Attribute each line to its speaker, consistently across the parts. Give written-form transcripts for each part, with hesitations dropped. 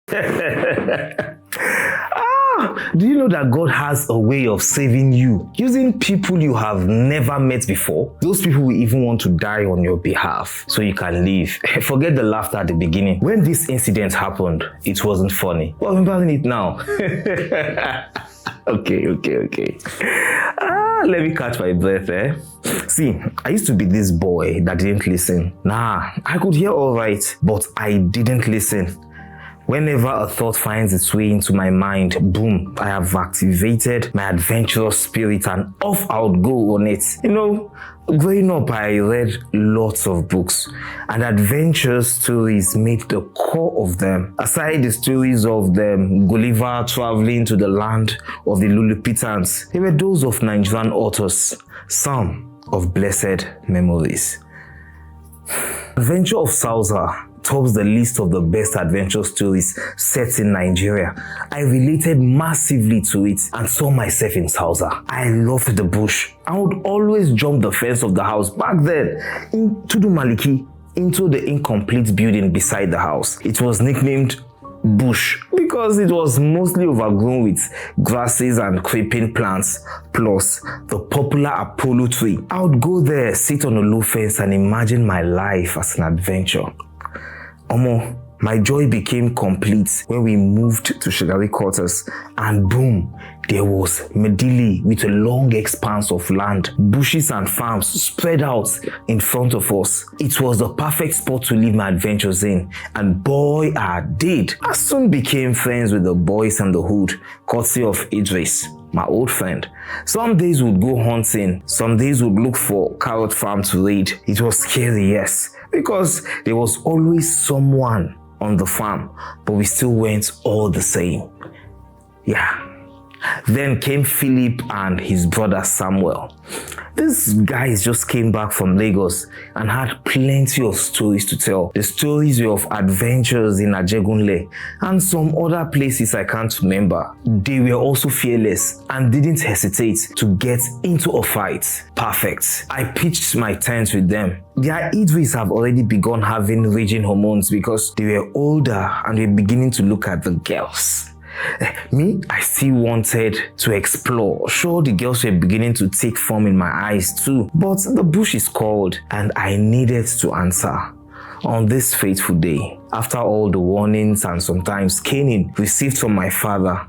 Speaker 1: Do you know that God has a way of saving you using people you have never met before? Those people will even want to die on your behalf so you can live. Forget the laughter at the beginning. When this incident happened, it wasn't funny. Well, I'm remembering it now. Okay. Let me catch my breath, See, I used to be this boy that didn't listen. I could hear all right, but I didn't listen. Whenever a thought finds its way into my mind, boom, I have activated my adventurous spirit and off I would go on it. Growing up, I read lots of books, and adventure stories made the core of them. Aside the stories of Gulliver traveling to the land of the Lilliputians, they were those of Nigerian authors, some of blessed memories. Adventure of Salsa tops the list of the best adventure stories set in Nigeria. I related massively to it and saw myself in Salsa. I loved the bush. I would always jump the fence of the house back then into the Maliki, into the incomplete building beside the house. It was nicknamed Bush because it was mostly overgrown with grasses and creeping plants, plus the popular Apollo tree. I would go there, sit on a low fence and imagine my life as an adventure. My joy became complete when we moved to Shigari quarters, and boom, there was Medili with a long expanse of land, bushes and farms spread out in front of us. It was the perfect spot to live my adventures in, and boy, I did. I soon became friends with the boys in the hood, courtesy of Idris, my old friend. Some days we'd go hunting, some days we'd look for carrot farm to raid. It was scary, yes, because there was always someone on the farm, but we still went all the same. Then came Philip and his brother Samuel. These guys just came back from Lagos and had plenty of stories to tell. The stories were of adventures in Ajegunle and some other places I can't remember. They were also fearless and didn't hesitate to get into a fight. Perfect. I pitched my tent with them. Their Idris have already begun having raging hormones because they were older and were beginning to look at the girls. Me, I still wanted to explore. Sure, the girls were beginning to take form in my eyes too, but the bush is called and I needed to answer. On this fateful day, after all the warnings and sometimes caning received from my father,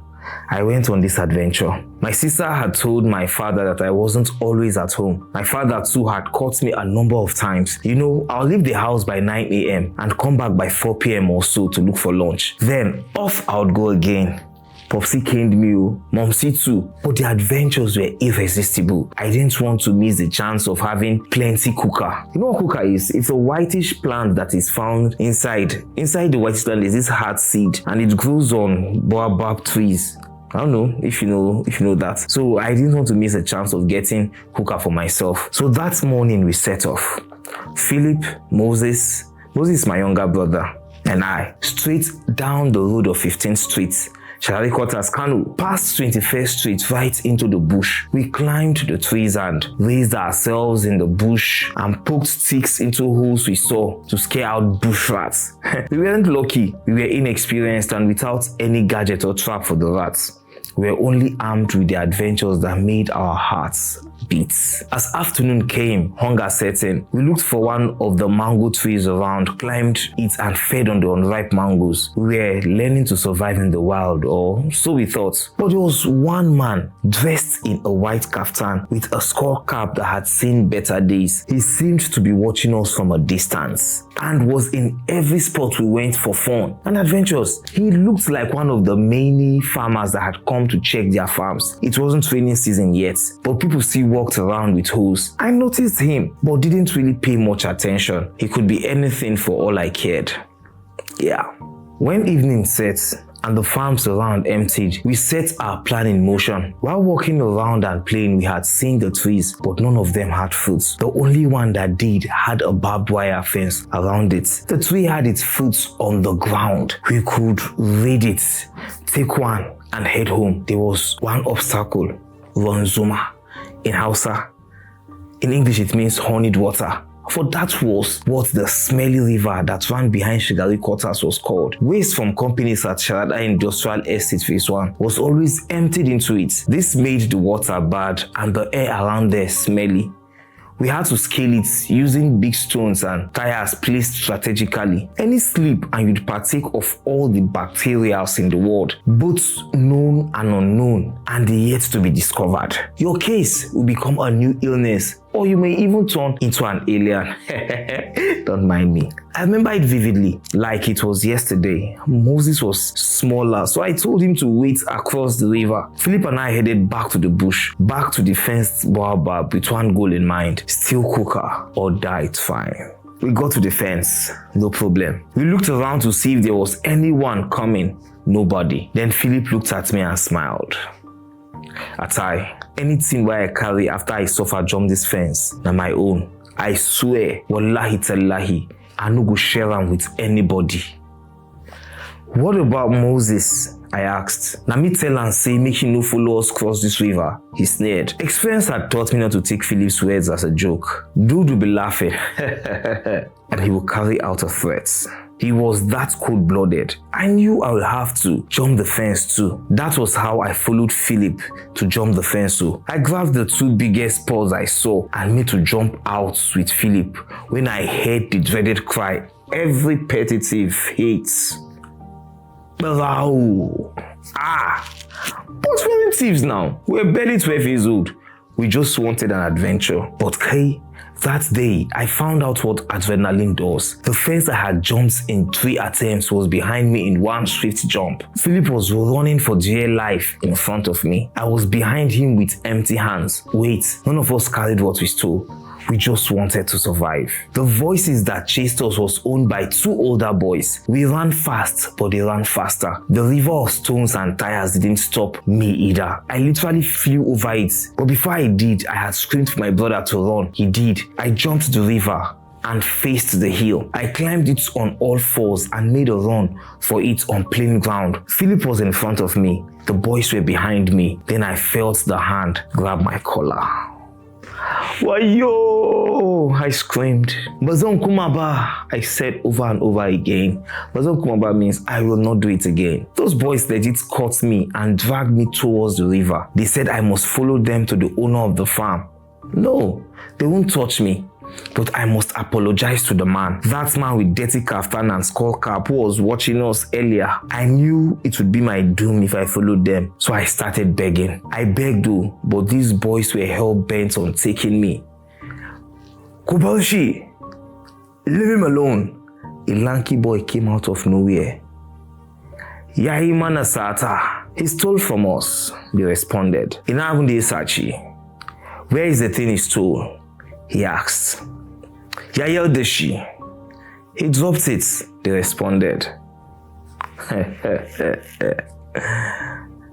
Speaker 1: I went on this adventure. My sister had told my father that I wasn't always at home. My father too had caught me a number of times. I'll leave the house by 9 a.m. and come back by 4 p.m. or so to look for lunch. Then off I would go again. Popsy caned me, Momsy too, but the adventures were irresistible. I didn't want to miss the chance of having plenty kuka. You know what kuka is? It's a whitish plant that is found inside. Inside the whitish plant is this hard seed and it grows on baobab trees. I don't know if you know that. So I didn't want to miss a chance of getting kuka for myself. So that morning we set off. Philip, Moses, my younger brother, and I, straight down the road of 15th Street, Shagari Quarters, Kano, past 21st Street, right into the bush. We climbed the trees and raised ourselves in the bush and poked sticks into holes we saw to scare out bush rats. We weren't lucky, we were inexperienced and without any gadget or trap for the rats. We were only armed with the adventures that made our hearts beat. As afternoon came, hunger set in. We looked for one of the mango trees around, climbed it and fed on the unripe mangoes. We were learning to survive in the wild, or so we thought. But there was one man dressed in a white kaftan with a skull cap that had seen better days. He seemed to be watching us from a distance and was in every spot we went for fun and adventures. He looked like one of the many farmers that had come to check their farms. It wasn't raining season yet, but people still walked around with hose. I noticed him, but didn't really pay much attention. He could be anything for all I cared. When evening set and the farms around emptied, we set our plan in motion. While walking around and playing, we had seen the trees, but none of them had fruits. The only one that did had a barbed wire fence around it. The tree had its fruits on the ground. We could raid it, take one, and head home. There was one obstacle, Ronzuma. In Hausa. In English, it means honeyed water. For that was what the smelly river that ran behind Shigari quarters was called. Waste from companies at Sharada Industrial Estate Phase 1 was always emptied into it. This made the water bad and the air around there smelly. We had to scale it using big stones and tires placed strategically. Any slip and you'd partake of all the bacteria in the world, both known and unknown, and yet to be discovered. Your case will become a new illness, or you may even turn into an alien. Don't mind me. I remember it vividly, like it was yesterday. Moses was smaller, so I told him to wait across the river. Philip and I headed back to the bush, back to the fenced baobab with one goal in mind: still cooker or die, it's fine. We got to the fence, no problem. We looked around to see if there was anyone coming. Nobody. Then Philip looked at me and smiled. Atai, anything where I carry after I suffer jump this fence, na my own. I swear, wallahi tallahi, I no go share am with anybody. What about Moses? I asked. Na me tell and say make he no follow us cross this river. He sneered. Experience had taught me not to take Philip's words as a joke. Dude will be laughing and he will carry out a threat. He was that cold-blooded. I knew I would have to jump the fence too. That was how I followed Philip to jump the fence too. I grabbed the two biggest paws I saw and made to jump out with Philip when I heard the dreaded cry every petty thief hates. But we're thieves now. We're barely 12 years old. We just wanted an adventure. But hey, that day, I found out what adrenaline does. The fence I had jumped in 3 attempts was behind me in one swift jump. Philip was running for dear life in front of me. I was behind him with empty hands. Wait, none of us carried what we stole. We just wanted to survive. The voices that chased us was owned by 2 older boys. We ran fast, but they ran faster. The river of stones and tires didn't stop me either. I literally flew over it. But before I did, I had screamed for my brother to run. He did. I jumped the river and faced the hill. I climbed it on all fours and made a run for it on plain ground. Philip was in front of me. The boys were behind me. Then I felt the hand grab my collar. Wayo! I screamed. Bazon Kumaba, I said over and over again. Bazon Kumaba means I will not do it again. Those boys legit caught me and dragged me towards the river. They said I must follow them to the owner of the farm. No, they won't touch me. But I must apologize to the man. That man with dirty kaftan and skull cap who was watching us earlier. I knew it would be my doom if I followed them. So I started begging. I begged though, but these boys were hell-bent on taking me. Kobashi, leave him alone. A lanky boy came out of nowhere. Yahi Manasata, he stole from us, they responded. Inagunde Sachi, where is the thing he stole? He asked. Yayel Deshi. He dropped it, they responded.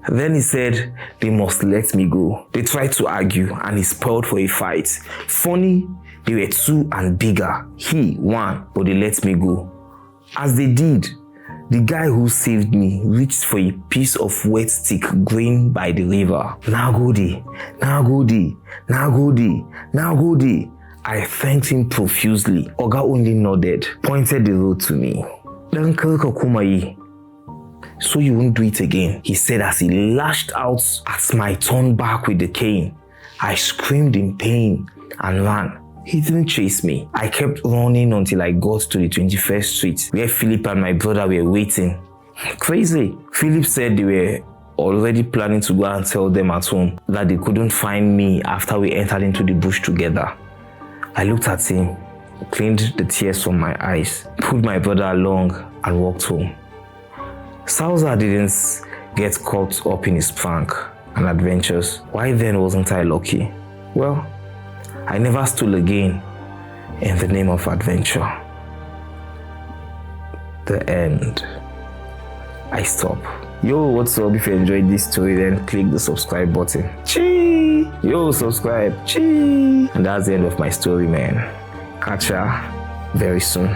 Speaker 1: Then he said they must let me go. They tried to argue and he spoiled for a fight. Funny, they were 2 and bigger. He won, but they let me go. As they did, the guy who saved me reached for a piece of wet stick growing by the river. Nagodi, Nagodi, Nagodi, Nagodi. I thanked him profusely. Oga only nodded, pointed the road to me. So you won't do it again, he said as he lashed out at my torn back with the cane. I screamed in pain and ran. He didn't chase me. I kept running until I got to the 21st Street, where Philip and my brother were waiting. Crazy. Philip said they were already planning to go and tell them at home that they couldn't find me after we entered into the bush together. I looked at him, cleaned the tears from my eyes, pulled my brother along and walked home. Salza didn't get caught up in his prank and adventures. Why then wasn't I lucky? Well, I never stole again in the name of adventure. The end. I stop. Yo, what's up? If you enjoyed this story, then click the subscribe button. Chee! Yo, subscribe. Chee! And that's the end of my story, man. Catch ya very soon.